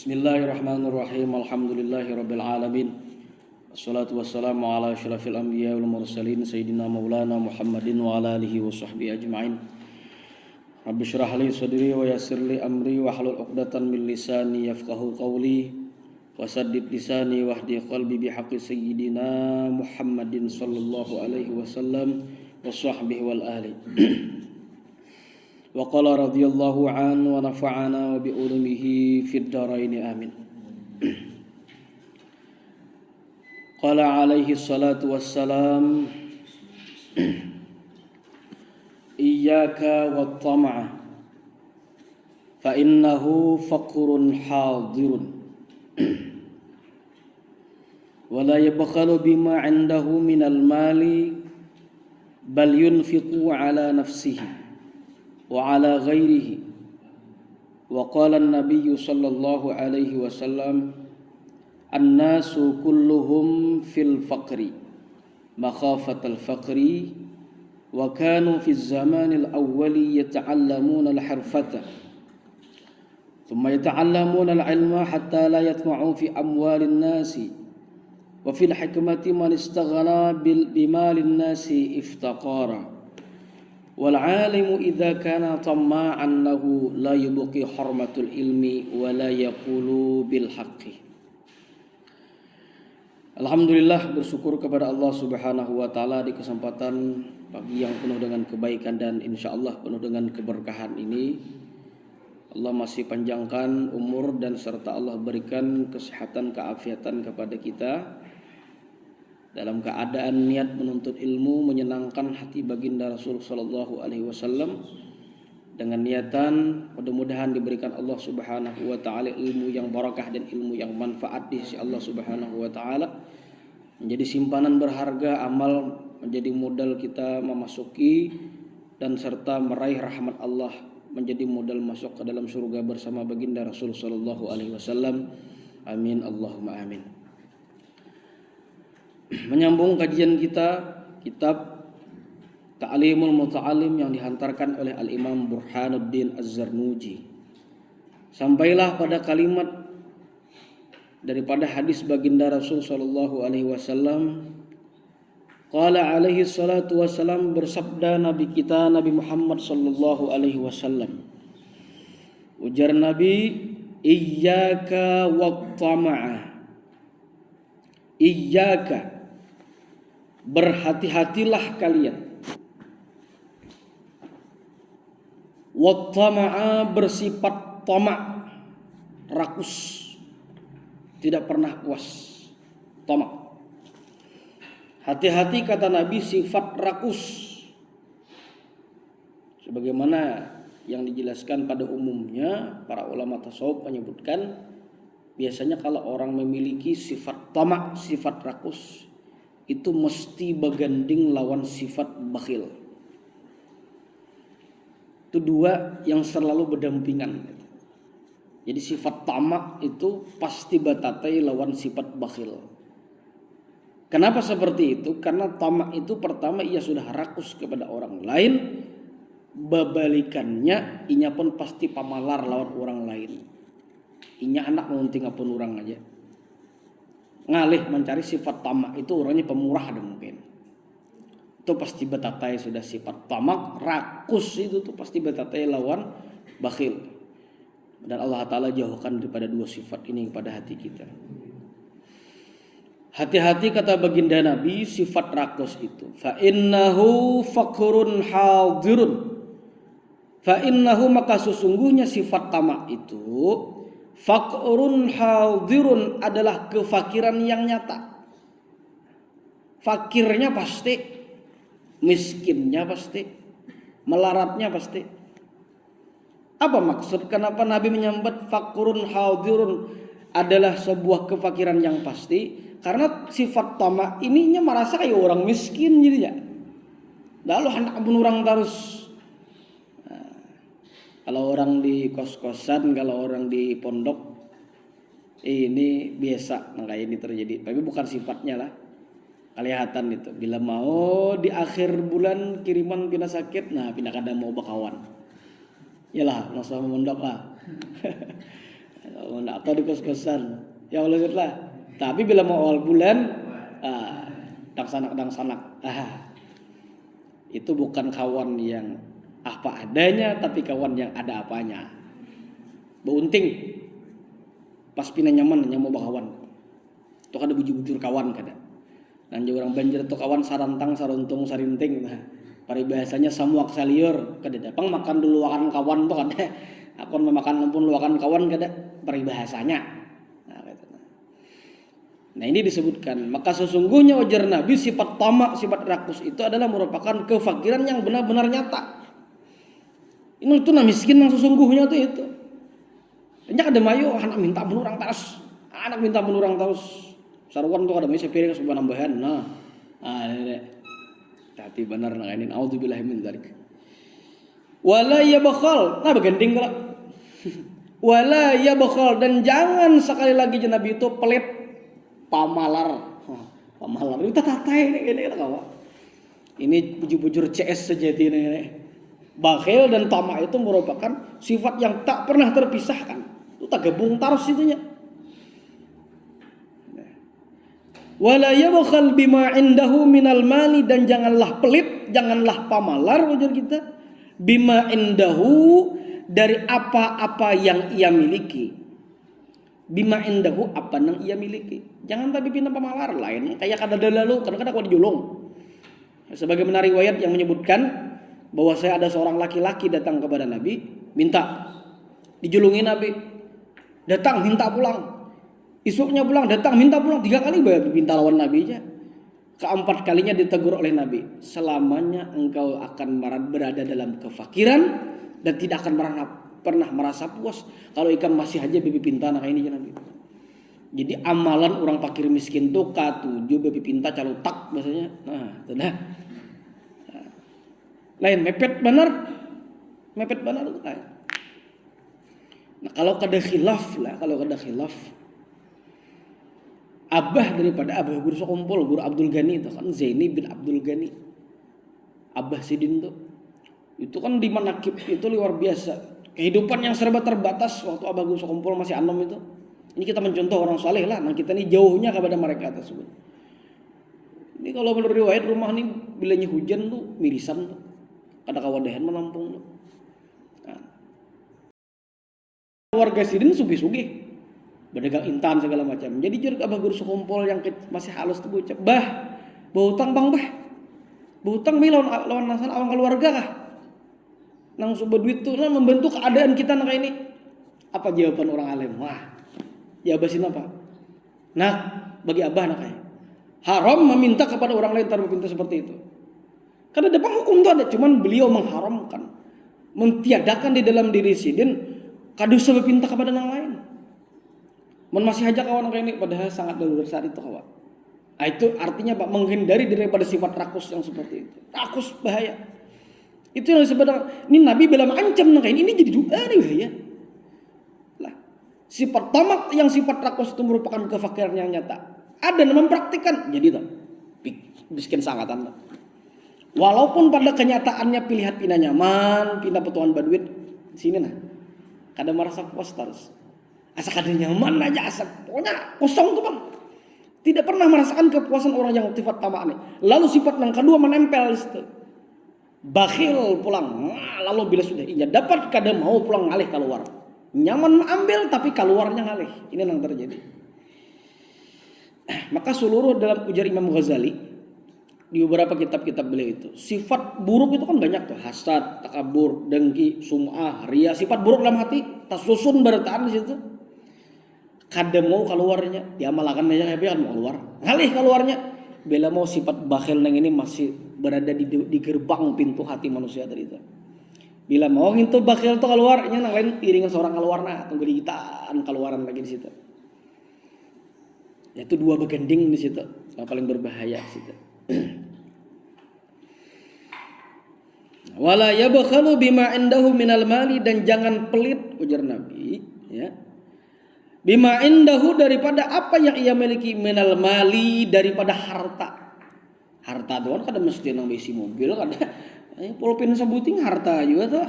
Bismillahirrahmanirrahim. Alhamdulillahirabbil alamin. Wassalatu wassalamu ala asyrafil anbiya'i wal mursalin sayyidina maulana Muhammadin wa ala alihi wa sahbihi ajma'in. Rabbi shrah li sadri wa yassir li amri wa hlul 'uqdatam min lisani yafqahu qawli wa saddid lisani wahdi qalbi bihaqqi sayyidina Muhammadin sallallahu alaihi wasallam wa sahbihi wal ahli. Wa qala radhiyallahu anhu wa nafa'ana wa bi ulumihi fid dharain amin. Qala alaihi salatu wassalam iyyaka wat tama'a fa innahu faqrun hadirun wa la yabkhalu bima 'indahu minal mali bal yunfiqu ala nafsihi wa ala ghairihi. Wa qala an-nabiy sallallahu alaihi wasallam an-nasu kulluhum fil faqri makhafatal faqri wa kanu fi zamanil awwali yata'allamuna al-harfata thumma yata'allamuna al-ilma hatta la yatma'u fi amwalin nasi wa fil hikmati man istaghna bimalin nasi iftaqara wal alimu idza kana tamma'an lahu la yubqi hurmatul ilmi wa la yaqulu bil haqqi. Alhamdulillah, bersyukur kepada Allah Subhanahu wa taala di kesempatan pagi yang penuh dengan kebaikan dan insyaallah penuh dengan keberkahan ini. Allah masih panjangkan umur dan serta Allah berikan kesehatan keafiatan kepada kita dalam keadaan niat menuntut ilmu, menyenangkan hati baginda Rasul sallallahu alaihi wasallam dengan niatan mudah-mudahan diberikan Allah Subhanahu wa taala ilmu yang barakah dan ilmu yang manfaat di sisi Allah Subhanahu wa taala, menjadi simpanan berharga amal, menjadi modal kita memasuki dan serta meraih rahmat Allah, menjadi modal masuk ke dalam surga bersama baginda Rasul sallallahu alaihi wasallam. Amin Allahumma amin. Menyambung kajian kita kitab Ta'limul Muta'allim yang dihantarkan oleh Al-Imam Burhanuddin Az-Zarnuji. Sampailah pada kalimat daripada hadis baginda Rasul sallallahu alaihi wasallam. Qala alaihi salatu wassalam, bersabda Nabi kita Nabi Muhammad sallallahu alaihi wasallam. Ujar Nabi, iyyaka wat tama'a. Iyyaka, berhati-hatilah kalian. Wat tama'a, bersifat tamak, rakus, tidak pernah puas. Tamak. Hati-hati kata Nabi, sifat rakus. Sebagaimana yang dijelaskan pada umumnya, para ulama tasawuf menyebutkan biasanya kalau orang memiliki sifat tamak, sifat rakus, itu mesti berganding lawan sifat bakhil. Itu dua yang selalu berdampingan. Jadi sifat tamak itu pasti batatai lawan sifat bakhil. Kenapa seperti itu? Karena tamak itu pertama ia sudah rakus kepada orang lain, babalikannya inya pun pasti pamalar lawan orang lain. Inya anak mengunting apun orang aja. Ngalih mencari sifat tamak itu orangnya pemurah dan mungkin. Itu pasti batatai sudah sifat tamak, rakus itu tuh pasti batatai lawan bakhil. Dan Allah Ta'ala jauhkan daripada dua sifat ini kepada hati kita. Hati-hati kata baginda Nabi, sifat rakus itu. Fa innahu faqrun hadirun. Fa innahu, maka sesungguhnya sifat tamak itu faqrun hadirun, adalah kefakiran yang nyata. Fakirnya pasti, miskinnya pasti, melaratnya pasti. Apa maksud? Kenapa Nabi menyebut faqrun hadirun adalah sebuah kefakiran yang pasti? Karena sifat tamak ininya merasa kayak orang miskin jadinya. Lalu hendak pun orang terus. Kalau orang di kos-kosan, kalau orang di pondok, ini biasa, maka ini terjadi. Tapi bukan sifatnya lah. Kelihatan itu. Bila mau di akhir bulan kiriman pindah sakit, nah pindah kadang mau bakawan. Yalah, langsung mondok lah. Atau di kos-kosan. Ya Allah lah. Tapi bila mau awal bulan, dang sanak. Itu bukan kawan yang apa adanya, tapi kawan yang ada apanya. Beunting. Pas pina nyaman mau bakawan. Itu kada bujur-bujur kawan kada. Dan orang Banjar itu kawan sarantang, saruntung, sarinting. Nah, paribahasanya samuak saliur kada dapang makan dulu akan kawan tuh kada. Aku memakan pun luakan kawan kada paribahasanya. Nah ini disebutkan, maka sesungguhnya ujar Nabi sifat tamak, sifat rakus itu adalah merupakan kefakiran yang benar-benar nyata. Ini itu miskin yang sesungguhnya tuh itu. Banyak ada mayo anak minta menurang terus. Sarwan tuh ada mayo sepiring sebuah nambahan. Ini. Tapi benar nak ini auzubillahi min dzalik. Wala yabkhal, begending kalau. Wala yabkhal, dan jangan sekali lagi Nabi itu pelit pamalar itu tata ini kawan. Ini bujur-bujur CS sejati ini. Bakhil dan tamak itu merupakan sifat yang tak pernah terpisahkan. Itu tak gabung terus itunya. Wala yabkhal bima indahu minal mali, dan janganlah pelit, janganlah pamalar ujar kita. Bima indahu, dari apa-apa yang ia miliki. Bima indahu, apa yang ia miliki. Jangan tapi pindah pamalar lain kayak kada lalu kadang-kadang kau dijulung. Sebagaimana riwayat yang menyebutkan bahwa saya ada seorang laki-laki datang kepada Nabi minta dijulungi Nabi, datang minta pulang, isuknya pulang, datang minta pulang, 3 kali minta lawan Nabi aja. Keempat kalinya ditegur oleh Nabi, selamanya engkau akan berada dalam kefakiran dan tidak akan pernah merasa puas kalau ikan masih aja bebi pinta nak ini Nabi. Jadi amalan orang fakir miskin tuh K7 bebi pinta calutak bahasanya. Nah, sudah. Lain mepet benar tuh lain. Nah, kalau kada khilaf abah daripada abah guru Sokompol, guru Abdul Ghani itu kan Zaini bin Abdul Ghani. Abah Sidin tuh. Itu kan di manakib itu luar biasa. Kehidupan yang serba terbatas waktu abah guru Sokompol masih anom itu. Ini kita mencontoh orang saleh lah. Nah kita ini jauhnya kepada mereka tersebut. Ini kalau menurut riwayat rumah ini bilanya hujan tuh mirisan tuh. Kada kawadahan menampung tuh. Nah. Warga Sidin sugih-sugih. Berdagang intan segala macam. Jadi juruk abah guru Sokompol yang masih halus tuh bocah. Bau utang bang bah. Bau utang lawan nasan awang keluarga kah? Nang subuh duit tuh membentuk keadaan kita nak ini. Apa jawaban orang alim? Wah. Jawaban apa? Nah, bagi abah nak kayak haram meminta kepada orang lain tanpa pinta seperti itu. Karena depan hukum itu ada, cuman beliau mengharamkan, mentiadakan di dalam diri Sidin kadu sebab pinta kepada orang lain. Masih aja kawan kayak ini padahal sangat darurat saat itu kawan. Nah, itu artinya Pak menghindari daripada sifat rakus yang seperti itu. Rakus bahaya. Itu yang sebenarnya ini Nabi bila mengancam kayak ini jadi doa nih bahaya. Lah, sifat tamak yang sifat rakus itu merupakan kefakiran yang nyata. Ada yang mempraktikkan jadi tuh miskin sangatan. Walaupun pada kenyataannya pilihan pina nyaman, pina petuan baduit sini nah. Kada merasa puas terus. Asa kada nyaman aja asa pokoknya kosong tuh Bang. Tidak pernah merasakan kepuasan orang yang sifat tamak ini. Lalu sifat yang kedua menempel di situ. Bakhil pulang. Lalu bila sudah ia dapat kada mau pulang ngalih keluar. Nyaman ambil tapi keluarnya ngalih. Ini yang terjadi. Maka seluruh dalam ujar Imam Ghazali di beberapa kitab-kitab beliau itu sifat buruk itu kan banyak tuh, hasad, takabur, dengki, sum'ah, ria, sifat buruk dalam hati tasusun bertaan di situ. Kada mau keluarnya diamalkan aja kayak mau keluar ngalih keluarnya. Bila mau sifat bakhil neng ini masih berada di gerbang pintu hati manusia tadi itu. Bila mau itu bakhil tuh keluarnya nang lain iringan seorang keluar nah tunggu digitaan keluaran lagi di situ. Yaitu dua begending di situ yang paling berbahaya di situ. Wala yabkhalu bima indahu minal mali, dan jangan pelit ujar Nabi ya. Bima indahu daripada apa yang ia miliki, minal mali daripada harta. Harta doang kada mesti nang besi mobil kada. Pulpen sebuting harta juga tuh.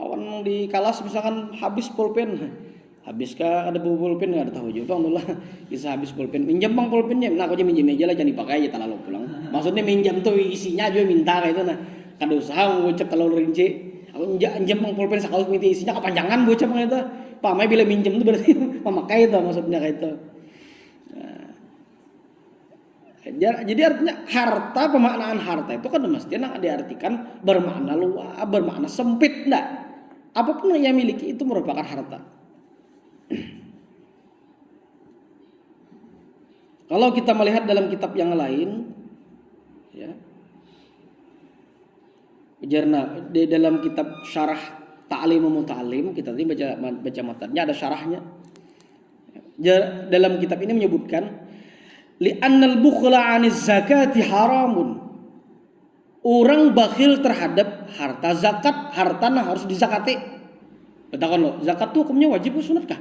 Awan di kelas misalkan habis pulpen. Habiskah ada pulpen nggak ada tahu juga bang, lah bisa habis pulpen minjam bang pulpennya, nah aku aja minjem aja lah jangan dipakai aja terlalu pulang. Maksudnya minjam tuh isinya juga minta kayak itu nah, kada usaha ngucap terlalu rinci. Aku minjam bang pulpen sekali minta isinya kepanjangan bocah bang itu. Pamai bila minjem tuh berarti memakai itu maksudnya kayak itu. Jadi artinya harta, pemaknaan harta itu kan mestinya diartikan bermakna luas, bermakna sempit enggak. Apapun yang ia miliki itu merupakan harta. Kalau kita melihat dalam kitab yang lain, ya, di dalam kitab Syarah Ta'limul Muta'allim, kita tadi baca matanya ada syarahnya. Dalam kitab ini menyebutkan li'annal bukhla 'aniz zakati haramun. Orang bakhil terhadap harta zakat, hartana harus dizakati. Betul loh, zakat itu hukumnya wajib atau sunat kah?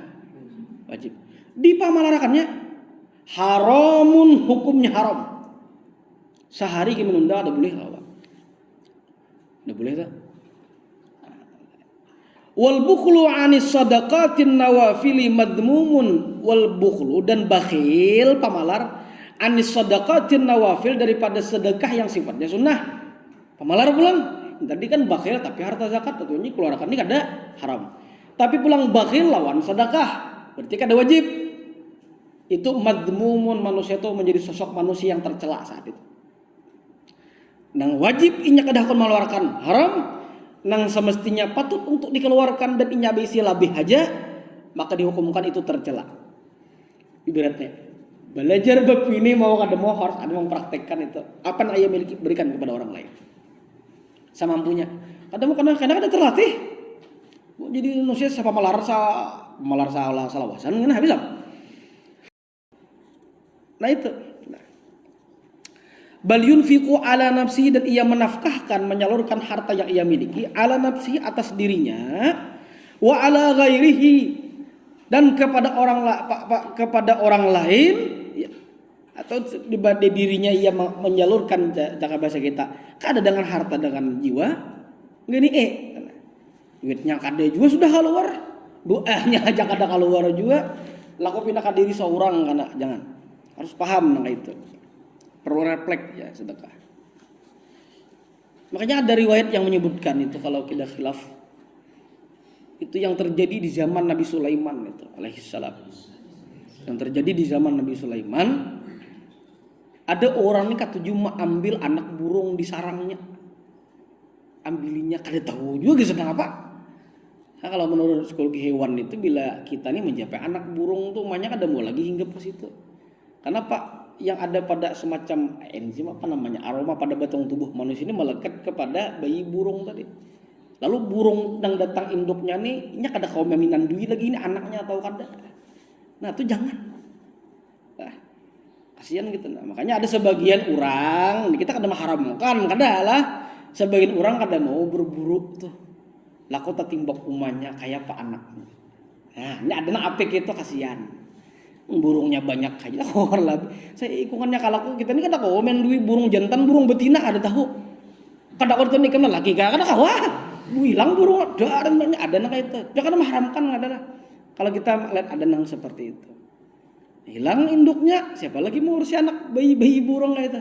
Wajib. Dipamalarakannya haramun, hukumnya haram. Sehari kita menunda ada boleh apa? Ada boleh tak? Wal bukhlu 'anis sadaqatin nawafili madmumun. Wal bukhlu dan bakhil pamalar 'anis sadaqatin nawafil daripada sedekah yang sifatnya sunnah. Pamalar pulang. Tadi kan bakhil tapi harta zakat atau ini keluarkan ini kada haram. Tapi pulang bakhil lawan sedekah berarti kada wajib. Itu madmumun, manusia itu menjadi sosok manusia yang tercela saat itu. Nang wajib inya kada akan mengeluarkan haram, nang semestinya patut untuk dikeluarkan dan inya bisi lebih aja, maka dihukumkan itu tercela. Ibaratnya belajar bab ini mau kada mau harus ada mempraktekkan itu. Apa yang ia miliki berikan kepada orang lain. Semampunya. Kada mau karena kada terlatih. Jadi manusia siapa malar salah salawasan kan bisa. Nah itu. Bal yunfiqu ala nafsi, dan ia menafkahkan, menyalurkan harta yang ia miliki ala nafsi atas dirinya, wa ala ghairihi, dan kepada orang lain, ya, atau di dirinya ia menyalurkan jaga bahasa kita. Kada dengan harta dengan jiwa, gini duitnya kada juga sudah keluar, doanya aja kada keluar juga, laku pindah ke diri seorang karena jangan. Harus paham nang itu. Perlu refleks ya sedekah. Makanya ada riwayat yang menyebutkan itu kalau kita khilaf itu yang terjadi di zaman Nabi Sulaiman itu alaihissalam. Yang terjadi di zaman Nabi Sulaiman, ada orang ini katuju ambil anak burung di sarangnya. Ambilinya kada tahu juga sedang apa. Nah, kalau menurut psikologi hewan itu bila kita nih mencapai anak burung tuh banyak kada mau lagi hinggap ke situ. Kenapa? Yang ada pada semacam enzim apa namanya aroma pada batang tubuh manusia ini melekat kepada bayi burung tadi. Lalu burung yang datang induknya nih, ini kada kaum minan dui lagi ini anaknya atau kada. Nah itu jangan. Nah, kasihan gitu. Nah, makanya ada sebagian orang, kita kada mengharamkan, kada lah. Sebagian orang kada mau berburu tuh. Laku tatimbak umanya kayak pak anaknya. Nah ini ada apik itu kasihan. Burungnya banyak aja lah. Saya ikungannya kalau kita ini kada komen duit burung jantan burung betina ada tahu. Kada kada nikah lagi kada wah. Hilang burung ada banyak ada nang itu. Jangan mengharamkan ada lah. Kalau kita lihat ada nang seperti itu. Hilang induknya, siapa lagi mau urus anak bayi burung kayak itu.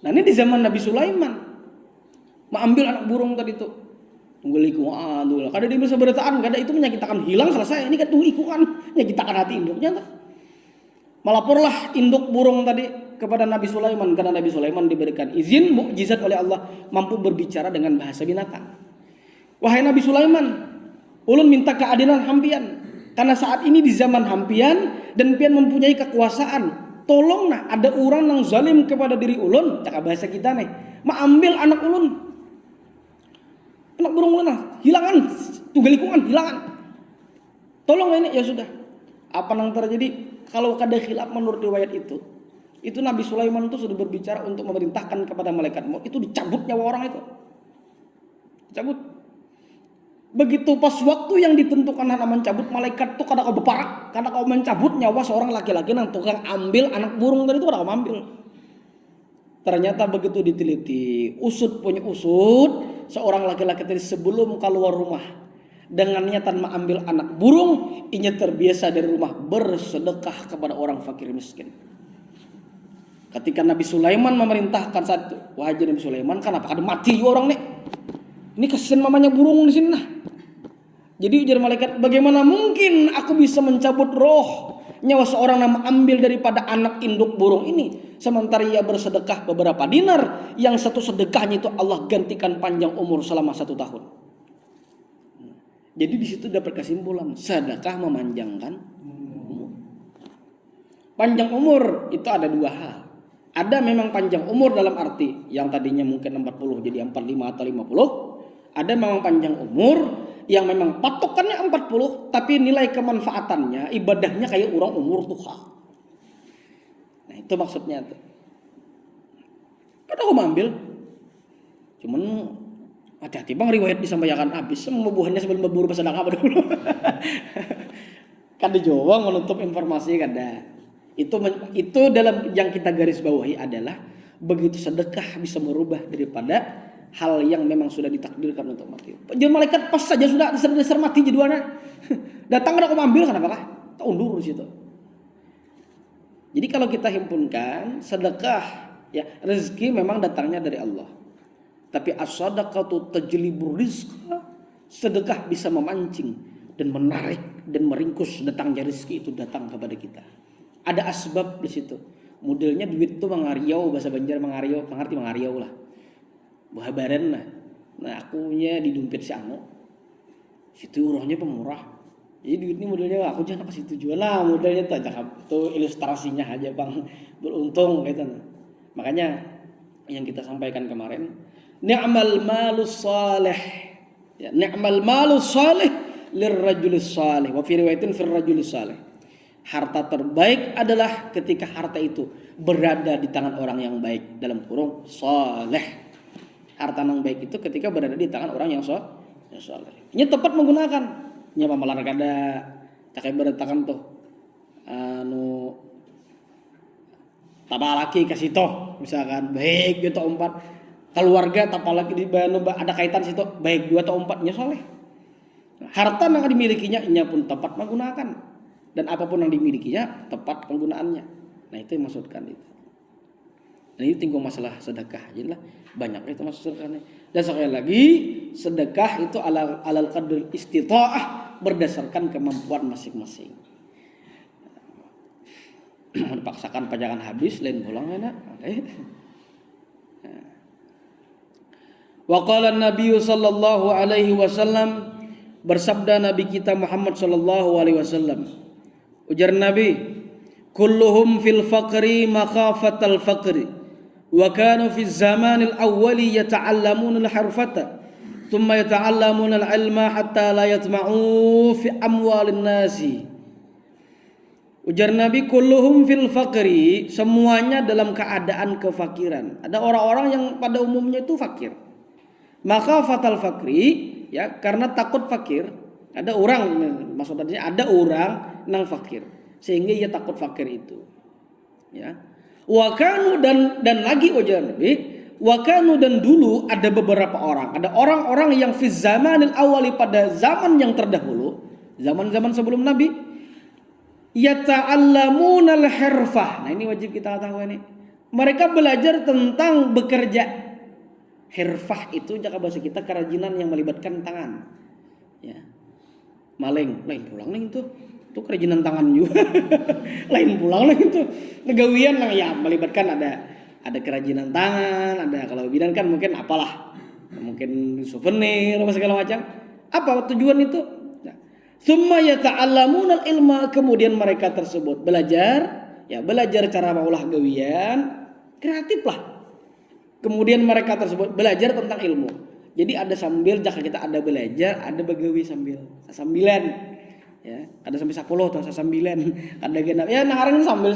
Nah ini di zaman Nabi Sulaiman. Mengambil anak burung tadi itu. Tunggu lingkungan dulu. Kada dia bisa berataan, kada itu menyakitkan hilang selesai. Ini kan tunggu lingkungan menyakitkan hati induknya. Melaporlah induk burung tadi kepada Nabi Sulaiman karena Nabi Sulaiman diberikan izin mukjizat oleh Allah mampu berbicara dengan bahasa binatang. Wahai Nabi Sulaiman, ulun minta keadilan hampian karena saat ini di zaman hampian dan pian mempunyai kekuasaan. Tolong nah ada orang yang zalim kepada diri ulun, cakap bahasa kita nih, ambil anak ulun. Anak burung ulun nah, hilangan, tunggu lingkungan hilangan. Tolong ini ya sudah. Apa yang terjadi? Kalau kada khilaf menurut riwayat itu Nabi Sulaiman itu sudah berbicara untuk memerintahkan kepada malaikat maut itu dicabut nyawa orang itu. Dicabut. Begitu pas waktu yang ditentukan hendak mencabut, malaikat itu kada kau beparak, kada kau mencabut nyawa seorang laki-laki nang tukang ambil anak burung tadi itu kada kau ambil. Ternyata begitu diteliti, usut punya usut, seorang laki-laki tadi sebelum keluar rumah dengan niatan mengambil anak burung, inya terbiasa dari rumah bersedekah kepada orang fakir miskin. Ketika Nabi Sulaiman memerintahkan satu, wahai Nabi Sulaiman, kenapa kada mati orang nih? Ini kasihan mamanya burung di sini nah. Jadi ujar malaikat, bagaimana mungkin aku bisa mencabut roh nyawa seorang yang mengambil daripada anak induk burung ini, sementara ia bersedekah beberapa dinar, yang satu sedekahnya itu Allah gantikan panjang umur selama 1 tahun. Jadi di situ dapat kesimpulan, sedekah memanjangkan umur. Panjang umur itu ada 2 hal. Ada memang panjang umur dalam arti yang tadinya mungkin 40 jadi 45 atau 50. Ada memang panjang umur yang memang patokannya 40 tapi nilai kemanfaatannya ibadahnya kayak orang umur tua. Nah itu maksudnya tuh. Kada aku ambil. Cuman hati-hati bang, riwayat disampaikan habis sembuhannya sebelum berburu bersedekah dulu. Kada Jawa menutup informasi kada. Itu dalam yang kita garis bawahi adalah begitu sedekah bisa merubah daripada hal yang memang sudah ditakdirkan untuk mati. Jadi malaikat pas saja sudah dasar mati jadwalnya. Datang ada aku ambil kenapa kah? Tak undur di situ. Jadi kalau kita himpunkan sedekah, ya rezeki memang datangnya dari Allah. Tapi as-sadaqatu tajlibur rizqa, sedekah bisa memancing dan menarik dan meringkus datangnya rezeki itu datang kepada kita. Ada asbab di situ. Modelnya duit itu mangariau, bahasa Banjar mangariau, pengerti mangariau lah. Bahabaran lah. Nah akunya di dompet si Ano. Situ rohnya pemurah. Jadi duit ini modelnya aku jangan kasih tujuan lah, modelnya itu ilustrasinya aja bang. Beruntung gitu. Makanya yang kita sampaikan kemarin, ni'mal malus salih. Ya, ni'mal malus salih lirrajulis salih. Wa fi riwayatin fir rajulis salih. Harta terbaik adalah ketika harta itu berada di tangan orang yang baik, dalam kurung saleh. Harta yang baik itu ketika berada di tangan orang yang saleh. Ini tepat menggunakan. Nya pamalar kada cakai beratakan tuh tapalaki kasih toh misalkan baik 2 atau 4, keluarga tapalaki di ada kaitan situ baik 2 atau 4 nya saleh. Harta yang dimilikinya inya pun tepat menggunakan. Dan apapun yang dimilikinya tepat penggunaannya. Nah itu yang maksudkan itu. Nah ini tinggal masalah sedekah. Jadilah banyak itu maksud sedekahnya. Dan sekali lagi sedekah itu alal qadr istita'ah, berdasarkan kemampuan masing-masing. Dipaksakan pajangan habis lain pulang enak. Wa qala an-nabiy sallallahu alaihi wasallam, bersabda Nabi kita Muhammad sallallahu alaihi wasallam. Ujar Nabi, kulluhum fil faqri makhafatal faqri wa kanu fi zamanil awwali yata'allamuna al-harfata thumma yata'allamuna al-ilma hatta la yatma'u fi amwalin nasi. Ujar Nabi, kulluhum fil faqri, semuanya dalam keadaan kefakiran. Ada orang-orang yang pada umumnya itu fakir. Makhafatal faqri, ya karena takut fakir. Ada orang, maksudnya ada orang nang fakir sehingga ia takut fakir itu. Ya. Wakanu dan lagi ujar Nabi, wakanu dan dulu ada beberapa orang, ada orang-orang yang fi zamanil awali pada zaman yang terdahulu, zaman-zaman sebelum Nabi, yata'allamuna al-hirfah. Nah ini wajib kita tahu ini. Mereka belajar tentang bekerja. Hirfah itu jaka bahasa kita kerajinan yang melibatkan tangan. Ya. Maling, lain pulang nih itu kerajinan tangan juga. Lain pulang nih itu negawian yang ya melibatkan ada kerajinan tangan, ada kalau bidan kan mungkin apalah, mungkin souvenir apa segala macam. Apa tujuan itu? Summa yata'allamuna al-ilma, kemudian mereka tersebut belajar cara maulah gawian kreatif lah. Kemudian mereka tersebut belajar tentang ilmu. Jadi ada sambil jika kita ada belajar, ada begawi sambilan. Ya, ada sampai 10 atau sambilan, ada genap. Ya, narang sambil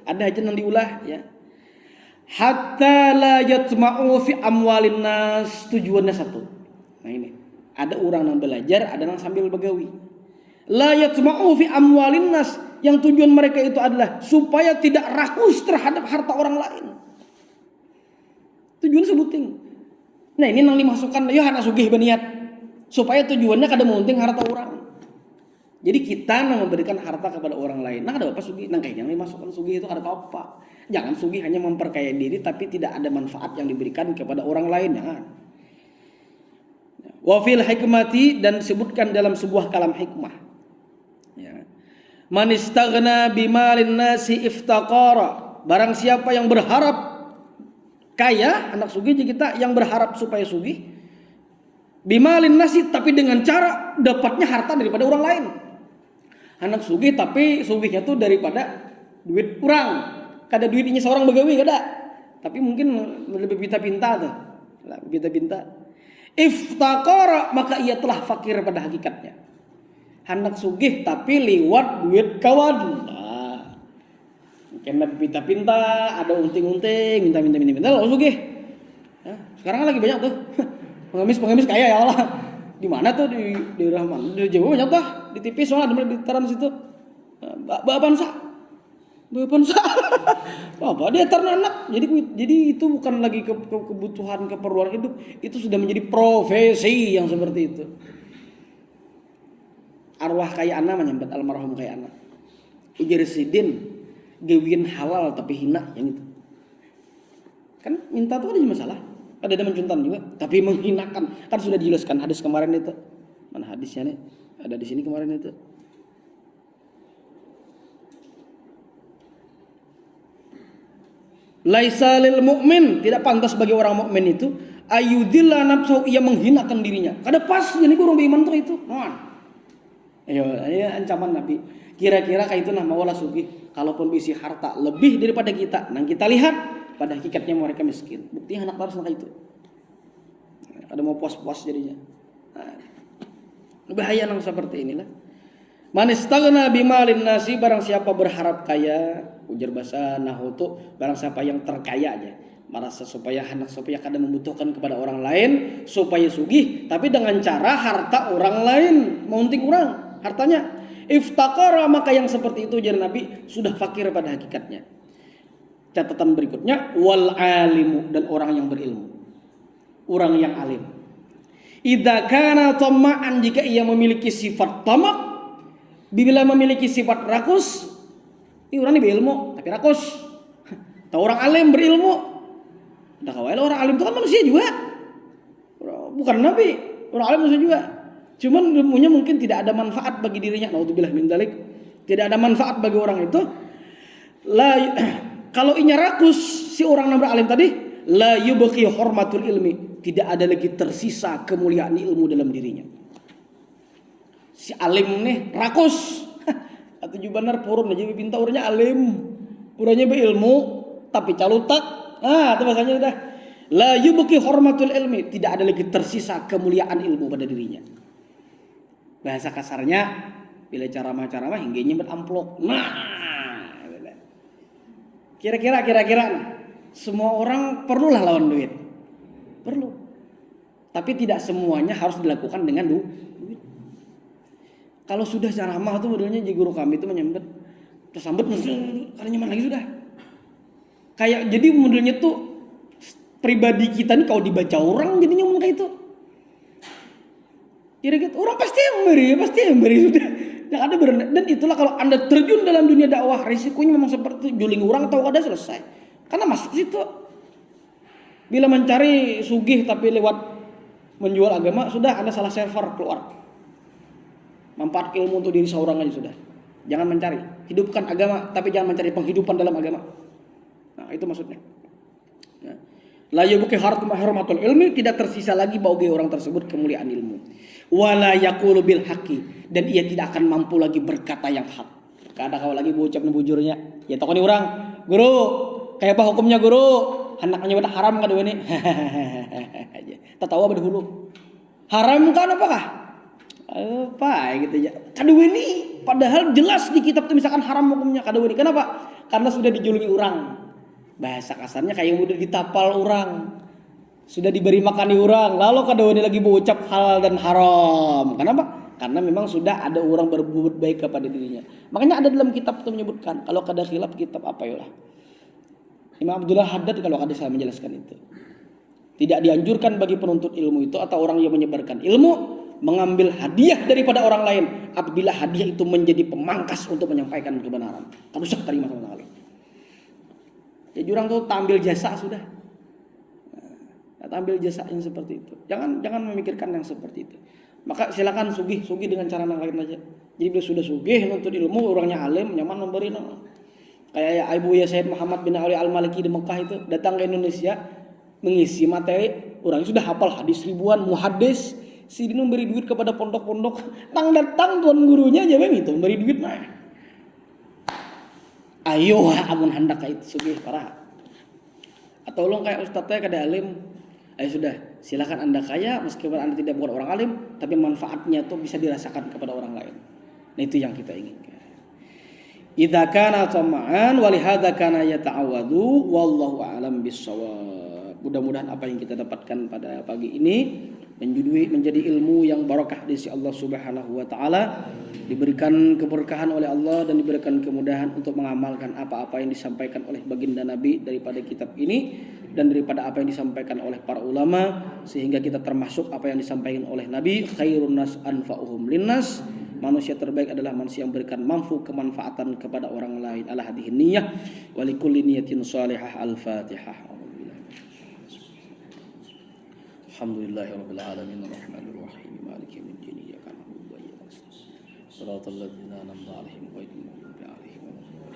ada aja yang diulah ya. Hatta la yatma'u fi amwalin nas, tujuannya satu. Nah ini, ada orang yang belajar, ada yang sambil begawi. La yatma'u fi amwalin nas, yang tujuan mereka itu adalah supaya tidak rakus terhadap harta orang lain. Tujuan sebuting. Nah ini nang dimasukkan, ya anak sugih beniat. Supaya tujuannya kada meunting harta orang. Jadi kita memberikan harta kepada orang lain. Nah, ada apa sugih? Nah, kayaknya yang dimasukkan sugih itu ada apa? Jangan sugih hanya memperkaya diri tapi tidak ada manfaat yang diberikan kepada orang lain. Jangan. Wa fil hikmati, dan disebutkan dalam sebuah kalam hikmah. Ya. Man istaghna bimalin nasi iftaqara. Barang siapa yang berharap kaya, anak sugih kita yang berharap supaya sugih, bimalin nasi, tapi dengan cara dapatnya harta daripada orang lain. Anak sugih tapi sugihnya tuh daripada duit kurang. Kada duitnya seorang begawi kada. Tapi mungkin lebih pinta-pinta tuh. Pinta-pinta. Iftaqara, maka ia telah fakir pada hakikatnya. Anak sugih tapi liwat duit kawan. Nah, kena pinta-pinta, ada unting-unting, minta lalu sugih. Nah, sekarang lagi banyak tuh. Pengemis kaya ya Allah. Di mana tuh di daerah mana? Di Jawa banyak tuh. Di TV soalnya ada di taran situ. Bapansa. Apa dia ternak. Jadi itu bukan lagi kebutuhan keperluan hidup, itu sudah menjadi profesi yang seperti itu. Arwah kaya anak menyambat almarhum kaya anak. Ujar sidin gewin halal tapi hina yang itu. Kan minta tuh ada masalah. Ada mencuntan juga, tapi menghinakan. Kan sudah dijelaskan hadis kemarin itu. Mana hadisnya nih? Ada di sini kemarin itu. Laisa lil mu'min, tidak pantas bagi orang mukmin itu ayudilla nafsu, ia menghinakan dirinya. Kada pas jadi orang beriman tuh itu. Mohon. Ayo ancaman Nabi. Kira-kira kayak itu nah maulah sugih. Kalaupun bisi harta lebih daripada kita, nang kita lihat pada hakikatnya mereka miskin. Buktinya anak harus kayak itu. Ada mau puas-puas jadinya. Nah, bahaya nang seperti inilah. Man istaghna bimalin nasi, barang siapa berharap kaya, ujar bahasa Nahu itu barang siapa yang terkaya aja, merasa supaya kada membutuhkan kepada orang lain, supaya sugih, tapi dengan cara harta orang lain, meunting orang hartanya. Iftaqara, maka yang seperti itu ujar Nabi sudah fakir pada hakikatnya. Catatan berikutnya, wal alimu, dan orang yang berilmu, orang yang alim. Idza kana tamma'an, jika ia memiliki sifat tamak, bila memiliki sifat rakus, ini orang ini berilmu tapi rakus. Tahu orang alim berilmu, dah kawal orang alim itu kan manusia juga, bukan nabi. Orang alim manusia juga, cuman ilmunya mungkin tidak ada manfaat bagi dirinya. Naudzubillah min dzalik, tidak ada manfaat bagi orang itu. Kalau inya rakus si orang namanya alim tadi, la yubqi hormatul ilmi, tidak ada lagi tersisa kemuliaan ilmu dalam dirinya. Si alim nih rakus, atau jubanar purun aja pinta urnya alim, uranya berilmu tapi calutak. Itu bahasanya udah. La yubqi hormatul ilmi, tidak ada lagi tersisa kemuliaan ilmu pada dirinya. Bahasa kasarnya bila ceramah hingga nyebut amplop. Kira-kira semua orang perlulah lawan duit. Perlu. Tapi tidak semuanya harus dilakukan dengan duit. Kalau sudah ceramah tuh modelnya di guru kami itu menyambut tersambut karena nyaman lagi sudah. Kayak jadi modelnya tuh pribadi kita nih kalau dibaca orang jadi nyaman kayak itu. Kira-kira orang pasti yang beri sudah. Yang ada berenang. Dan itulah kalau Anda terjun dalam dunia dakwah, risikonya memang seperti itu. Juling orang tahu kada selesai. Karena masuk situ. Bila mencari sugih tapi lewat menjual agama, sudah Anda salah server keluar. Manfaat ilmu untuk diri seorang aja sudah. Jangan mencari. Hidupkan agama, tapi jangan mencari penghidupan dalam agama. Nah, itu maksudnya. Ya. La yubqi hormatul ilmi, tidak tersisa lagi bagi orang tersebut kemuliaan ilmu. Wala yaqulu bil haqqi, dan ia tidak akan mampu lagi berkata yang hak. Kada kau lagi bocap bujurnya. Ya takoni orang, "Guru, kayak apa hukumnya guru? Anaknya udah haram kada ini?" Tertawa berdahulu. Haram kan apakah? Apa gitu ya. Kada ini padahal jelas di kitab itu misalkan haram hukumnya kada ini. Kenapa? Karena sudah dijulungi orang. Bahasa kasarnya kayak udah ditapal orang. Sudah diberi makan di orang, lalu kadang lagi berucap halal dan haram. Kenapa? Karena memang sudah ada orang berbuat baik kepada dirinya. Makanya ada dalam kitab itu menyebutkan, kalau kada khilaf kitab apa yalah. Imam Abdullah Haddad kalau kada salah menjelaskan itu. Tidak dianjurkan bagi penuntut ilmu itu atau orang yang menyebarkan ilmu mengambil hadiah daripada orang lain apabila hadiah itu menjadi pemangkas untuk menyampaikan kebenaran. Kan usah terima sama sekali. Jadi orang tuh tampil jasa sudah. Tampil jasa yang seperti itu. Jangan memikirkan yang seperti itu. Maka silakan sugih dengan cara yang lain aja. Jadi bila sudah sugih nuntut ilmu, orangnya alim, nyaman memberi nama. Kayak Ibu ya Sayyid Muhammad bin Ali Al-Maliki di Mekah itu datang ke Indonesia mengisi materi, orangnya sudah hafal hadis ribuan, muhaddis, si dino memberi duit kepada pondok-pondok, datang tuan gurunya aja bang itu memberi duit mah. Ayo amun hendak kayak itu sugih parah. Atau lo kayak ustadznya kada alim, ayo sudah silakan anda kaya meskipun anda tidak bukan orang alim, tapi manfaatnya tuh bisa dirasakan kepada orang lain. Nah itu yang kita inginkan. Idza kana tama'an wa lihadza kana yata'awadu wallahu a'lam bissawab. Mudah-mudahan apa yang kita dapatkan pada pagi ini menjadi ilmu yang barakah di sisi Allah Subhanahu wa taala, diberikan keberkahan oleh Allah dan diberikan kemudahan untuk mengamalkan apa-apa yang disampaikan oleh baginda Nabi daripada kitab ini dan daripada apa yang disampaikan oleh para ulama, sehingga kita termasuk apa yang disampaikan oleh Nabi, khairun nas anfa'uhum linnas. Manusia terbaik adalah manusia yang berikan mampu kemanfaatan kepada orang lain. Ala hadhihi niyyah wa likulli niyatin shalihah. Al-Fatihah. Alhamdulillahirabbil alamin arrahmanir rahim maliki yaumiddin iyyaka na'budu wa iyyaka nasta'in shiratal ladzina an'amta 'alaihim ghairil maghdubi 'alaihim waladdallin.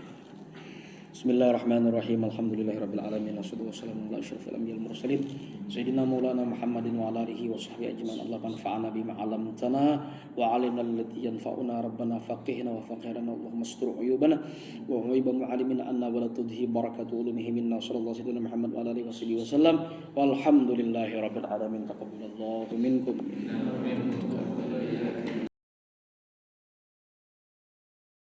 Bismillahirrahmanirrahim. Alhamdulillahirabbil alamin wassalatu wassalamu ala asyrofil anbiya'il mursalin sayyidina maulana Muhammadin wa ala alihi wa sahbihi ajmain. Allah manfa'ana bima 'allamtana wa 'allimna alladhi yanfa'una rabbana faqihna wa faqihna Allahumma astur 'uyubana wa ghaiba mu'allimina anna wa la tudhi barakatu ulumihi minna sallallahu alaihi Muhammad wa ala alihi wasallam walhamdulillahi rabbil alamin. Taqabbalallahu minkum.